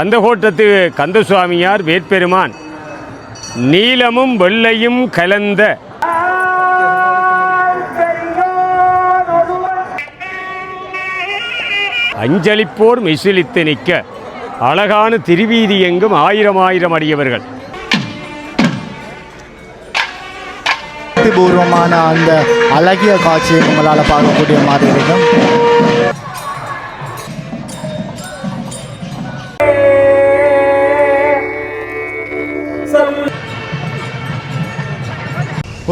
கந்தகோட்டத்து கந்தசுவாமியார் வேட்பெருமான் நீலமும் வெள்ளையும் கலந்த அஞ்சலிப்போர் மெசிலித்து நிற்க அழகான திருவீதி எங்கும் ஆயிரம் ஆயிரம் அடியவர்கள். பூர்வமான அந்த அழகிய காட்சியை உங்களால் பார்க்கக்கூடிய மாதிரி இருக்கும்.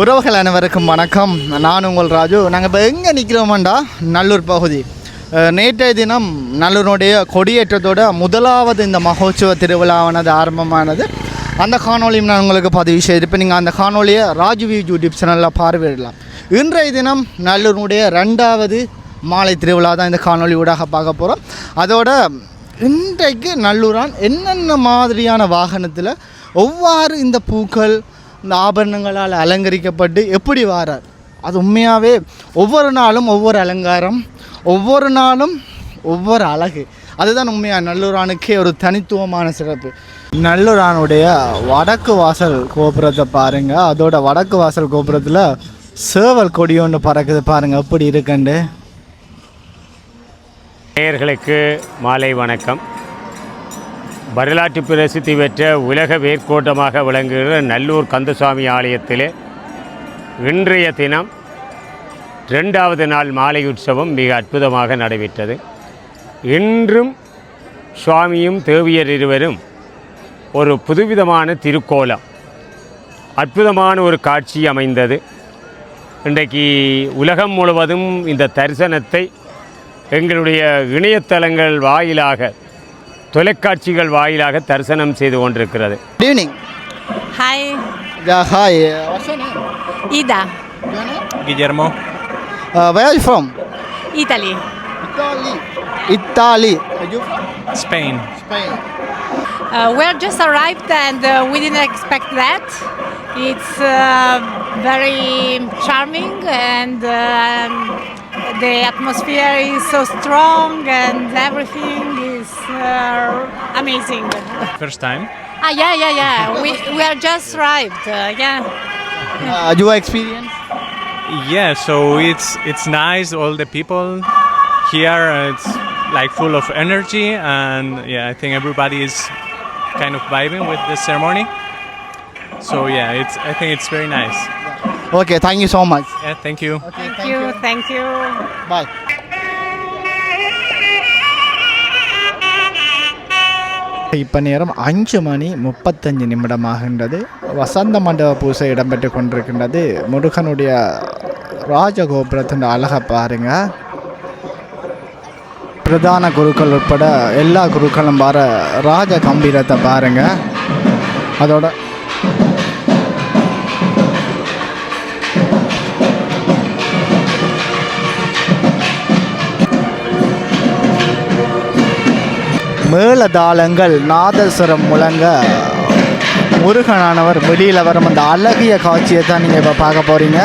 உறவுகள் அனைவருக்கும் வணக்கம். நான் உங்கள் ராஜு. நாங்கள் இப்போ எங்கே நிற்கிறோம்டா, நல்லூர் பகுதி. நேற்றைய தினம் நல்லூருடைய கொடியேற்றத்தோட முதலாவது இந்த மகோத்சவ திருவிழாவானது ஆரம்பமானது. அந்த காணொலியும் நான் உங்களுக்கு பதிவு செய்திருப்பேன். நீங்கள் அந்த காணொலியை ராஜ்வியூ யூடியூப் சேனலில் பார்வையிடலாம். இன்றைய தினம் நல்லூருடைய 2வது மாலை திருவிழா தான் இந்த காணொலி ஊடாக பார்க்க போகிறோம். அதோட இன்றைக்கு நல்லூரான் என்னென்ன மாதிரியான வாகனத்தில் ஒவ்வாறு இந்த பூக்கள் இந்த ஆபரணங்களால் அலங்கரிக்கப்பட்டு எப்படி வாரார், அது உண்மையாகவே ஒவ்வொரு நாளும் ஒவ்வொரு அலங்காரம், ஒவ்வொரு நாளும் ஒவ்வொரு அழகு. அதுதான் உண்மையாக நல்லூரானுக்கே ஒரு தனித்துவமான சிறப்பு. நல்லூரானுடைய வடக்கு வாசல் கோபுரத்தை பாருங்கள். அதோட வடக்கு வாசல் கோபுரத்தில் சேவல் கொடி ஒன்று பறக்குது பாருங்கள், எப்படி இருக்குண்டு. நேயர்களுக்கு மாலை வணக்கம். வரலாற்று பிரசித்தி பெற்ற உலக வேர்க்கோட்டமாக விளங்குகிற நல்லூர் கந்தசுவாமி ஆலயத்திலே இன்றைய தினம் 2வது நாள் மாலை உற்சவம் மிக அற்புதமாக நடைபெற்றது. இன்றும் சுவாமியும் தேவியர் இருவரும் ஒரு புதுவிதமான திருக்கோலம், அற்புதமான ஒரு காட்சி அமைந்தது. இன்றைக்கு உலகம் முழுவதும் இந்த தரிசனத்தை எங்களுடைய இணையதளங்கள் வாயிலாக, தொலைக்காட்சிகள் வாயிலாக தரிசனம் செய்து கொண்டிருக்கிறது. Good evening. Hi. Hi. Ida. Guillermo. Where are you from? Italy. Italy. Are you from? Spain. Spain. We're just arrived and we didn't expect that. It's very charming and the atmosphere is so strong and everything is amazing. First time? Yeah. We are just arrived. Your experience? Yeah, so it's nice. All the people here, it's like full of energy, and yeah, I think everybody is kind of vibing with the ceremony. So yeah, I think it's very nice. Okay, thank you so much. Yeah, thank you. Okay, Thank you. Bye. இப்போ நேரம் 5:35 ஆகின்றது. வசந்த மண்டப பூசை இடம்பெற்று கொண்டிருக்கின்றது. முருகனுடைய ராஜகோபுரத்தின் அழகை பாருங்க. பிரதான குருக்கள் உட்பட எல்லா குருக்களும் வர ராஜ கம்பீரத்தை பாருங்க. அதோட மேளதாளங்கள் நாதஸ்வரம் முழங்க முருகனானவர் வெளியில் வரும் அந்த அழகிய காட்சியை தான் நீங்கள் இப்போ பார்க்க போகிறீங்க.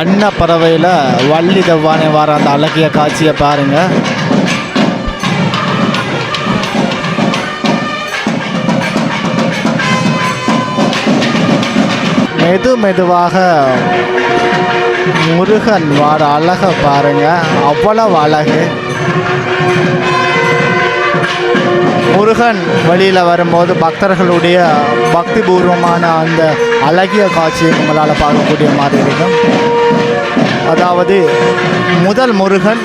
அன்னப்பறவையில் வள்ளி தெவ்வானை வர அந்த அழகிய காட்சியை பாருங்கள். மெதுவாக முருகன் வர அழகை பாருங்கள், அவ்வளவு அழகு. முருகன் வெளியில் வரும்போது பக்தர்களுடைய பக்தி பூர்வமான அந்த அழகிய காட்சியை உங்களால் பார்க்கக்கூடிய மாதிரி இருக்கும். அதாவது முதல் முருகன்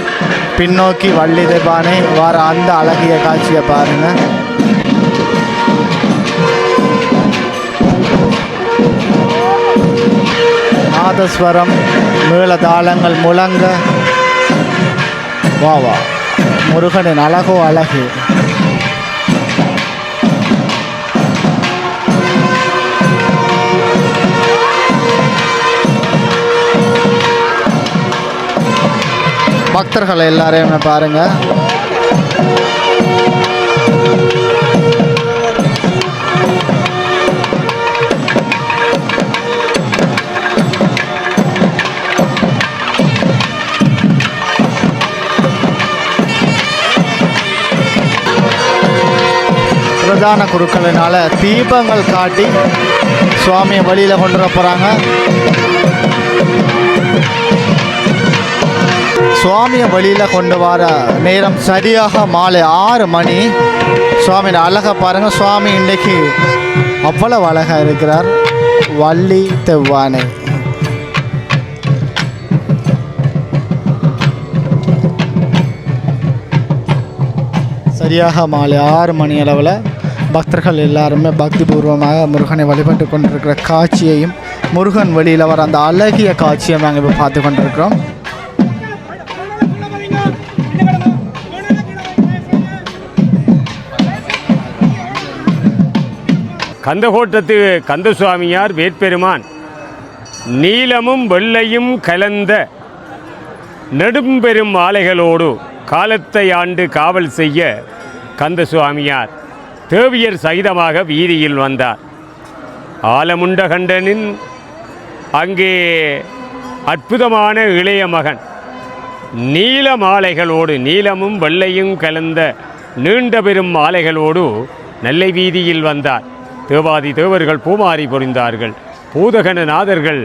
பின்னோக்கி வள்ளி தெய்வானை வர அந்த அழகிய காட்சியை பாருங்கள். நாதஸ்வரம் மேளதாளங்கள் முழங்க வா முருகனின் அழகோ அழகு. பக்தர்கள் எல்லாரையுமே பாருங்கள். பிரதான குருக்களினால தீபங்கள் காட்டி சுவாமியை வழியில் கொண்டு வர போகிறாங்க. சுவாமியை வழியில் கொண்டு வர நேரம் சரியாக மாலை 6 மணி. சுவாமியோட அழகை பாருங்கள். சுவாமி இன்றைக்கு அவ்வளவு அழகாக இருக்கிறார். வள்ளி தெவ்வானை. சரியாக மாலை 6 மணி அளவில் பக்தர்கள் எல்லாருமே பக்திபூர்வமாக முருகனை வழிபட்டு கொண்டிருக்கிற காட்சியையும் முருகன் வெளியில் வர அந்த அழகிய காட்சியை நாங்கள் இப்போ பார்த்து கொண்டிருக்கிறோம். கந்தகோட்டத்து கந்தசுவாமியார் வேட்பெருமான் நீலமும் வெள்ளையும் கலந்த நெடும்பெரும் மாலைகளோடு காலத்தை ஆண்டு காவல் செய்ய கந்தசுவாமியார் தேவியர் சகிதமாக வீதியில் வந்தார். ஆலமுண்டகண்டனின் அங்கே அற்புதமான இளைய மகன் நீல மாலைகளோடு நீலமும் வெள்ளையும் கலந்த நீண்ட பெரும் மாலைகளோடு நெல்லை வீதியில் வந்தார். தேவாதி தேவர்கள் பூமாரி பொறிந்தார்கள். பூதகணநாதர்கள்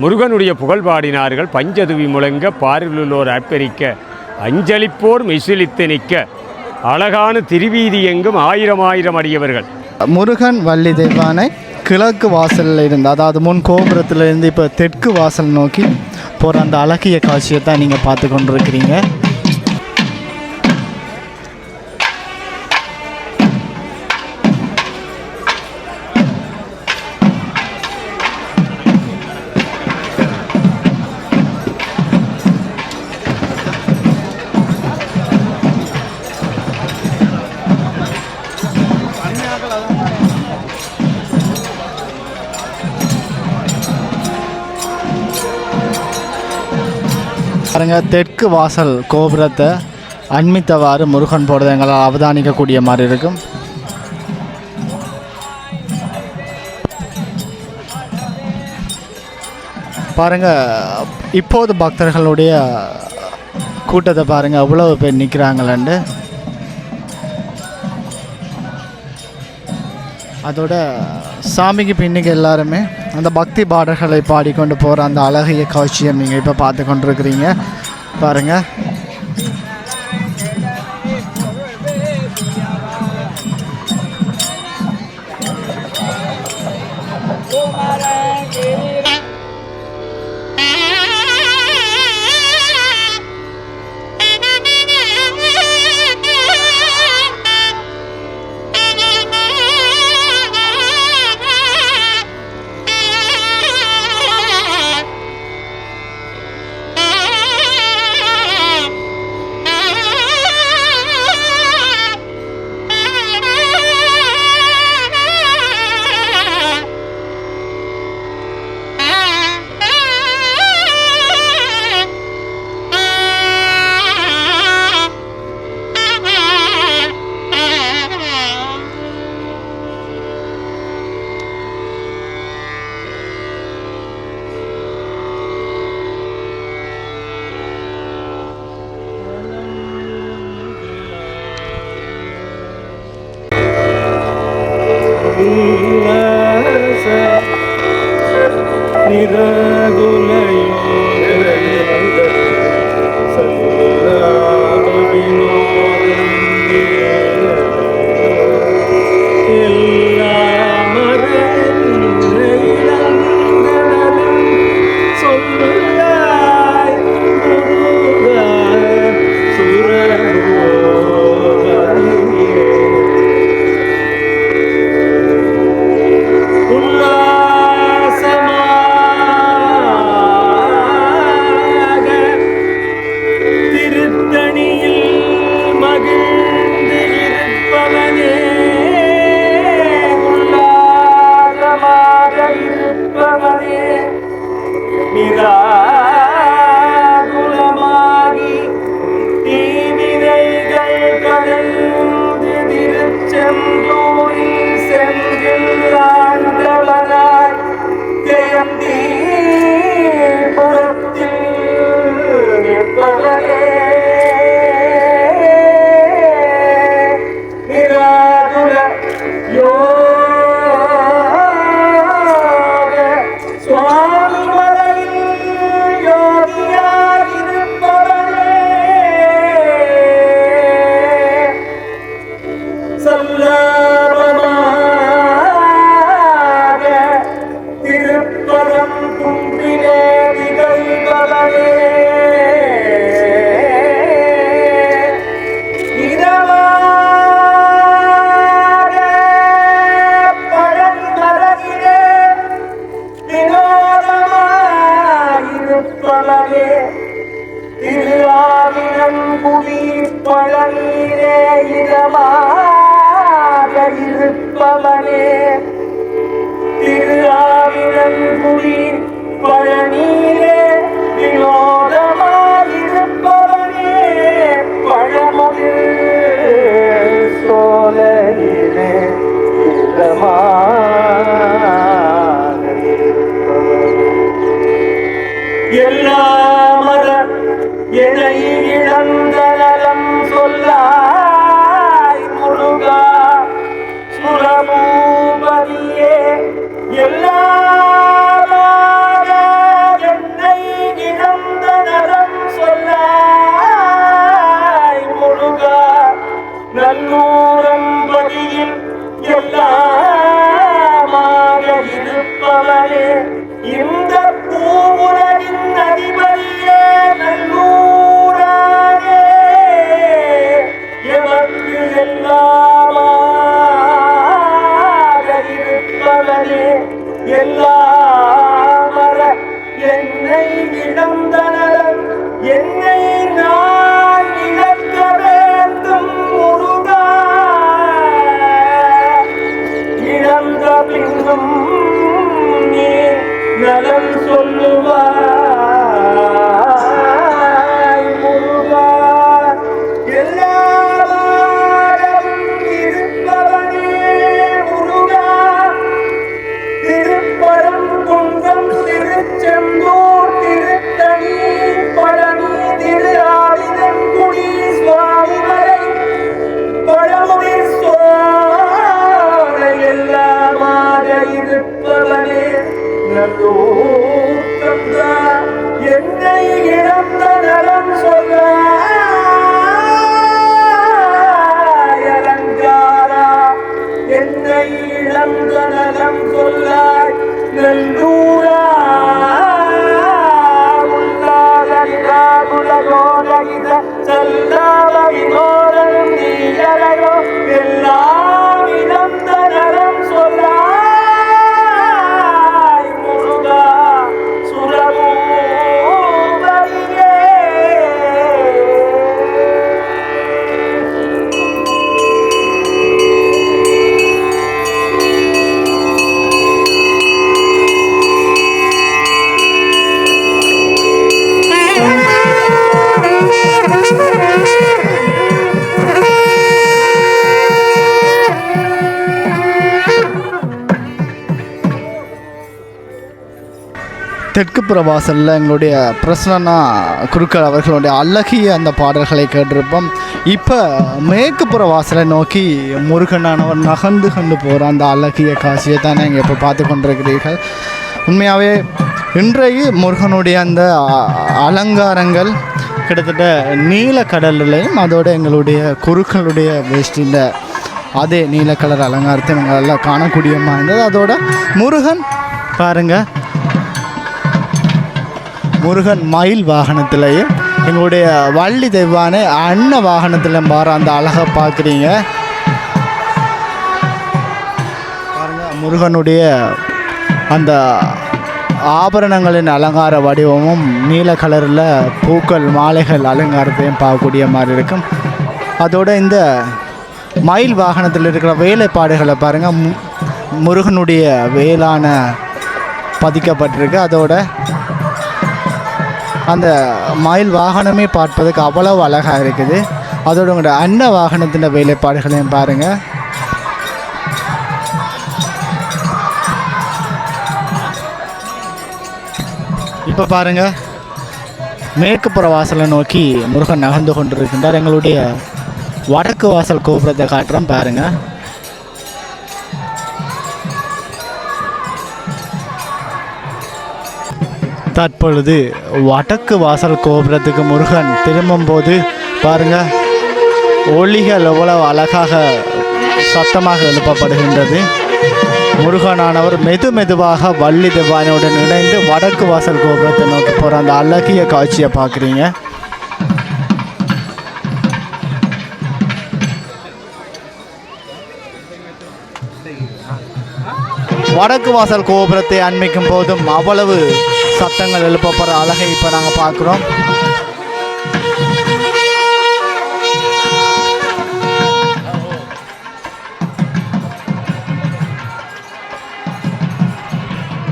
முருகனுடைய புகழ் பாடினார்கள். பஞ்சதுவி முழங்க பாரிலுள்ளோர் அர்ப்பணிக்க அஞ்சலிப்போர் மெசிலித்து நிற்க அழகான திருவீதி எங்கும் 1000 அடியவர்கள். முருகன் வள்ளி தெய்வானை கிழக்கு வாசலில் இருந்து, அதாவது முன் கோபுரத்திலிருந்து இப்போ தெற்கு வாசல் நோக்கி போகிற அந்த அழகிய காட்சியை தான் நீங்கள் பார்த்து கொண்டிருக்கிறீங்க. பாருங்க, தெற்கு வாசல் கோபுரத்தை அண்மித்தவாறு முருகன் போடுறதை எங்களால் அவதானிக்கக்கூடிய மாதிரி இருக்கும். பாருங்க, இப்போது பக்தர்களுடைய கூட்டத்தை பாருங்க, அவ்வளவு பேர் நிற்கிறாங்களேண்டு. அதோட சாமிக்கு பின்னுக்கு எல்லாருமே அந்த பக்தி பாடல்களை பாடிக்கொண்டு போகிற அந்த அழகிய காட்சியை நீங்கள் இப்போ பார்த்து கொண்டிருக்கிறீங்க. பாருங்கள், செந்தூரி செந்தில்லாண்டவனாய் ஜெயந்தி புறத்தில் நிற்பவனே நிராகுல யோக சுவாமி மலையில் யோகியாயிருப்பவனே சல்லாபமாக திருப்பரம் குன்றிலே திகழ்பவனே இதமாக பழங்கரையிலே வினோதமாயிருப்பவனே திருவாவினங்குடி பழனியிலே இதமாக இருப்பவனே திருவாவினங்குடி பழனியிலே வினோதமாயிருப்பவனே பழமுதிர் சோலையிலே இதமாக இருப்பவனே எல்லாமர என்னை இழந்த நலம் சொல்லாய் முருகா சுரபூபதியே எல்லாமர என்னை இழந்த நலம் சொல்லாய் முருகா நல்லூரம்பதியில் எல்லாமாக இருப்பவனே இந்த பூவுலகின் அதிபதியே நல்லூரானே எமக்கு எல்லாமாக இருப்பவனே எல்லாமர என்னை இழந்தனர் என்னை நான் இழக்க வேண்டும் முருகா இழந்த பின்னும் நீ நலம் சொல்லுவாய் முருகா எல்லாரும் இருப்பவனே முருகா திருப்பரங்குன்றம் திருச்செந்தூர் திருத்தணி பழனி திருஆவினங்குடி சுவாமிமலை பழமுதிர் சோலை எல்லாமாக இருப்பவனே நல்லூர்கந்தா என்னை இழந்த நலம் சொல்ல அலங்காரா என்னை இழந்த நலம் சொல்லாய் நல்லூரா உல்லாதோலகித செல்லாவினோரும் நீயலையோ எல்லாம் இழந்த நலம் சொல்லாய் முருகா சுரபூபதியே தெற்கு புறவாசலில் எங்களுடைய பிரசன்னா குருக்கள் அவர்களுடைய அழகிய அந்த பாடல்களை கேட்டிருப்போம். இப்போ மேற்கு புறவாசலை நோக்கி முருகனானவர் நகர்ந்து கொண்டு போகிற அந்த அழகிய காட்சியை தானே இங்கே இப்போ பார்த்து கொண்டிருக்கிறீர்கள். உண்மையாகவே இன்றைய முருகனுடைய அந்த அலங்காரங்கள் கிட்டத்தட்ட நீல கடல்லையும் அதோட எங்களுடைய குருக்களுடைய வேஷ்டியில் அதே நீல கலர் அலங்காரத்தை எங்களால் காணக்கூடிய இருந்தது. அதோட முருகன் பாருங்கள், முருகன் மயில் வாகனத்திலையும் எங்களுடைய வள்ளி தெய்வான அன்ன வாகனத்தில் மாற அந்த அழகை பார்க்குறீங்க பாருங்க. முருகனுடைய அந்த ஆபரணங்களின் அலங்கார வடிவமும் நீல கலரில் பூக்கள் மாலைகள் அலங்காரத்தையும் பார்க்கக்கூடிய மாதிரி இருக்கும். அதோட இந்த மயில் வாகனத்தில் இருக்கிற வேலைப்பாடுகளை பாருங்கள், முருகனுடைய வேலான பதிக்கப்பட்டிருக்கு. அதோட அந்த மயில் வாகனமே பார்ப்பதுக்கு அவ்வளவு அழகாக இருக்குது. அதோட உங்களோட அன்ன வாகனத்தின் வேலைப்பாடுகளையும் பாருங்கள். இப்போ பாருங்கள் மேற்கு புற வாசலை நோக்கி முருகன் நகர்ந்து கொண்டிருக்கின்றார். எங்களுடைய வடக்கு வாசல் கோபுரத்தை காட்டுறோம் பாருங்கள். தற்பொழுது வடக்கு வாசல் கோபுரத்துக்கு முருகன் திரும்பும்போது பாருங்கள் ஒளிகள் எவ்வளவு அழகாக சத்தமாக எழுப்பப்படுகின்றது. முருகனானவர் மெதுவாக வள்ளி தெய்வானையுடன் இணைந்து வடக்கு வாசல் கோபுரத்தை நோக்கி போகிற அந்த அழகிய காட்சியை பார்க்குறீங்க. வடக்கு வாசல் கோபுரத்தை அண்மிக்கும் போதும் அவ்வளவு சத்தங்கள் எழுப்பப்படுற அழகை இப்போ நாங்கள் பார்க்குறோம்.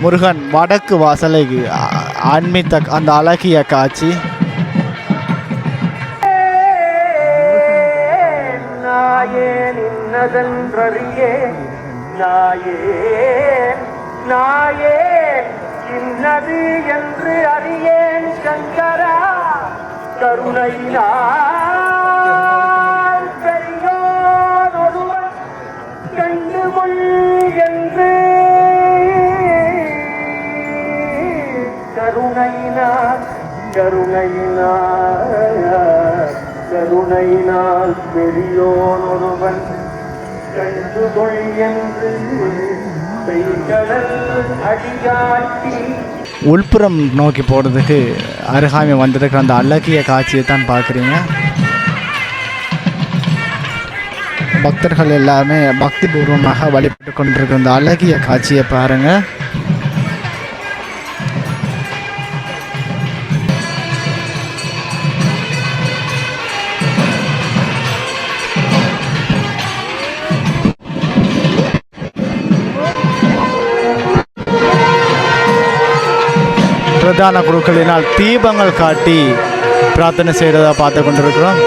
முருகன் வடக்கு வாசலை அண்மித்த அந்த அழகிய காட்சி. நாயேன் இன்னதென்றறியே நாயேன் நாயேன் இன்னது என்று அறியேன் சங்கரா கருணையினால் பெரியோர் ஒருவன் கண்டு கொள் என்று கருணையினால் பெரியோன் ஒருவன் கண்டுகொள் என்று பெய்கடல் அடியாட்டி உள்புறம் நோக்கி போகிறதுக்கு அருகாமை வந்திருக்கிற அந்த அழகிய காட்சியை தான் பார்க்குறீங்க. பக்தர்கள் எல்லாமே பக்தி பூர்வமாக வழிபட்டு கொண்டிருக்கிற அந்த அழகிய காட்சியை பாருங்கள். பிரதான குருக்களினால் தீபங்கள் காட்டி பிரார்த்தனை செய்கிறதா பார்த்து கொண்டிருக்கிறோம்.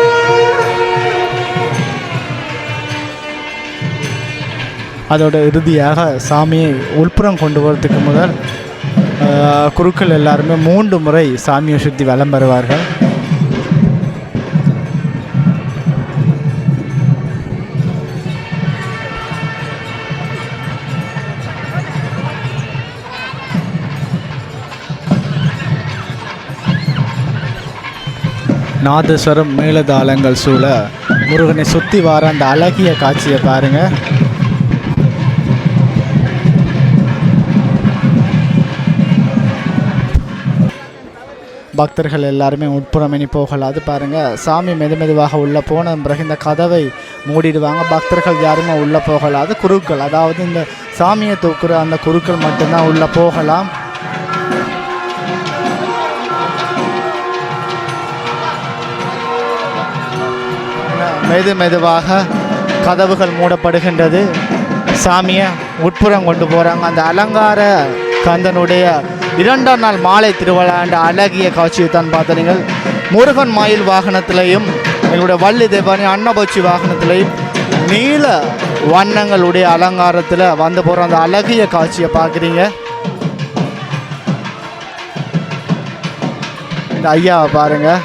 அதோட இறுதியாக சாமியை உள்புறம் கொண்டு வரதுக்கு முதல் குருக்கள் எல்லாருமே 3 முறை சாமியை சுற்றி வலம் பெறுவார்கள். நாதஸ்வரம் மேலதாளங்கள் சூழ முருகனை சுற்றி வர அந்த அழகிய காட்சியை பாருங்கள். பக்தர்கள் எல்லாருமே உட்புறம் இனி போகலாது பாருங்கள். சாமி மெதுவாக உள்ளே போன பிறகு இந்த கதவை மூடிடுவாங்க. பக்தர்கள் யாருமே உள்ளே போகலாது. குருக்கள், அதாவது இந்த சாமியை தூக்குற அந்த குருக்கள் மட்டும்தான் உள்ளே போகலாம். மெதுவாக கதவுகள் மூடப்படுகின்றது. சாமியை உட்புறம் கொண்டு போகிறாங்க. அந்த அலங்கார கந்தனுடைய 2ஆம் நாள் மாலை திருவிழா என்ற அழகிய காட்சியை தான் பார்த்த நீங்கள். முருகன் மயில் வாகனத்திலையும் எங்களுடைய வள்ளி தெய்வானை அன்னபட்சி வாகனத்திலையும் நீல வண்ணங்களுடைய அலங்காரத்தில் வந்து போகிற அந்த அழகிய காட்சியை பார்க்குறீங்க. இந்த ஐயாவை பாருங்கள்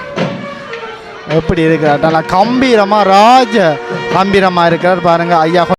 எப்படி இருக்கிறார். நல்லா கம்பீரமாக கம்பீரமாக இருக்கிறார் பாருங்கள் ஐயா.